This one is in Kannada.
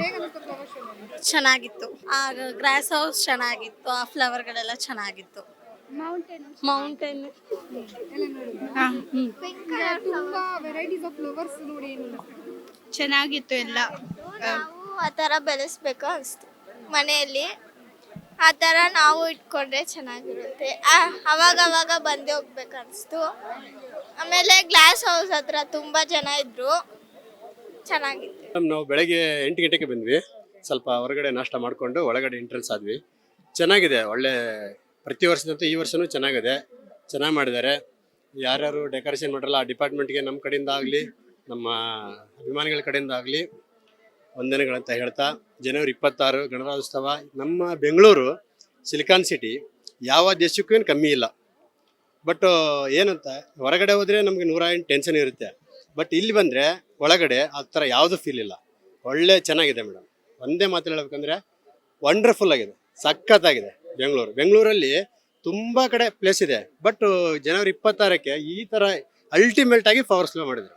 ಹೇಗನ್ನಿಸ್ತು ಫ್ಲವರ್ ಶೋ ನೋಡಿ? ಚೆನ್ನಾಗಿತ್ತು. ಆ ಗ್ರಾಸ್ ಹೌಸ್ ಚೆನ್ನಾಗಿತ್ತು. ಆ ಫ್ಲವರ್ಗಳೆಲ್ಲ ಚೆನ್ನಾಗಿತ್ತು. ಮೌಂಟೇನ್ ಎಲ್ಲ ನೋಡಿದ್ರಾ? ಈಗ ತುಂಬಾ ವೆರೈಟೀಸ್ ಆಫ್ ಫ್ಲವರ್ಸ್ ನೋಡಿ ಏನು ಅನ್ಸ್ತು? ಚೆನ್ನಾಗಿತ್ತು ಎಲ್ಲ. ನಾವು ಆ ಥರ ಬೆಳೆಸ್ಬೇಕು ಅನಿಸ್ತು ಮನೆಯಲ್ಲಿ. ಆ ಥರ ನಾವು ಇಟ್ಕೊಂಡ್ರೆ ಚೆನ್ನಾಗಿರುತ್ತೆ. ಅವಾಗ ಬಂದೇ ಹೋಗ್ಬೇಕು ಅನಿಸ್ತು. ಆಮೇಲೆ ಗ್ಲಾಸ್ ಹೌಸ್ ಹತ್ರ ತುಂಬ ಜನ ಇದ್ರು, ಚೆನ್ನಾಗಿತ್ತು. ನಾವು ಬೆಳಗ್ಗೆ 8 ಗಂಟೆಗೆ ಬಂದ್ವಿ. ಸ್ವಲ್ಪ ಹೊರಗಡೆ ನಾಷ್ಟ ಮಾಡಿಕೊಂಡು ಒಳಗಡೆ ಎಂಟ್ರೆನ್ಸ್ ಆದ್ವಿ. ಚೆನ್ನಾಗಿದೆ, ಒಳ್ಳೆ ಪ್ರತಿ ವರ್ಷದಂತೆ ಈ ವರ್ಷನೂ ಚೆನ್ನಾಗಿದೆ, ಚೆನ್ನಾಗಿ ಮಾಡಿದ್ದಾರೆ. ಯಾರ್ಯಾರು ಡೆಕೋರೇಷನ್ ಮಾಡಿರಲ್ಲ ಆ ಡಿಪಾರ್ಟ್ಮೆಂಟ್ಗೆ ನಮ್ಮ ಕಡೆಯಿಂದ ಆಗಲಿ ನಮ್ಮ ಅಭಿಮಾನಿಗಳ ಕಡೆಯಿಂದ ಆಗಲಿ ವಂದನೆಗಳಂತ ಹೇಳ್ತಾ, ಜನವರಿ 26 ಗಣರಾಜ್ಯೋತ್ಸವ. ನಮ್ಮ ಬೆಂಗಳೂರು ಸಿಲಿಕಾನ್ ಸಿಟಿ ಯಾವ ದೇಶಕ್ಕೂ ಏನು ಕಮ್ಮಿ ಇಲ್ಲ. ಬಟ್ ಏನಂತ ಹೊರಗಡೆ ಹೋದರೆ ನಮಗೆ 108 ಟೆನ್ಷನ್ ಇರುತ್ತೆ. ಬಟ್ ಇಲ್ಲಿ ಬಂದರೆ ಒಳಗಡೆ ಆ ಥರ ಯಾವುದು ಫೀಲ್ ಇಲ್ಲ. ಒಳ್ಳೆ ಚೆನ್ನಾಗಿದೆ ಮೇಡಮ್. ಒಂದೇ ಮಾತು ಹೇಳ್ಬೇಕಂದ್ರೆ ವಂಡರ್ಫುಲ್ ಆಗಿದೆ, ಸಖತ್ತಾಗಿದೆ. ಬೆಂಗಳೂರಲ್ಲಿ ತುಂಬ ಕಡೆ ಪ್ಲೇಸ್ ಇದೆ, ಬಟ್ ಜನವರಿ 26ಕ್ಕೆ ಈ ಥರ ಅಲ್ಟಿಮೇಟ್ ಆಗಿ ಫ್ಲವರ್ ಶೋ ಮಾಡಿದ್ರು.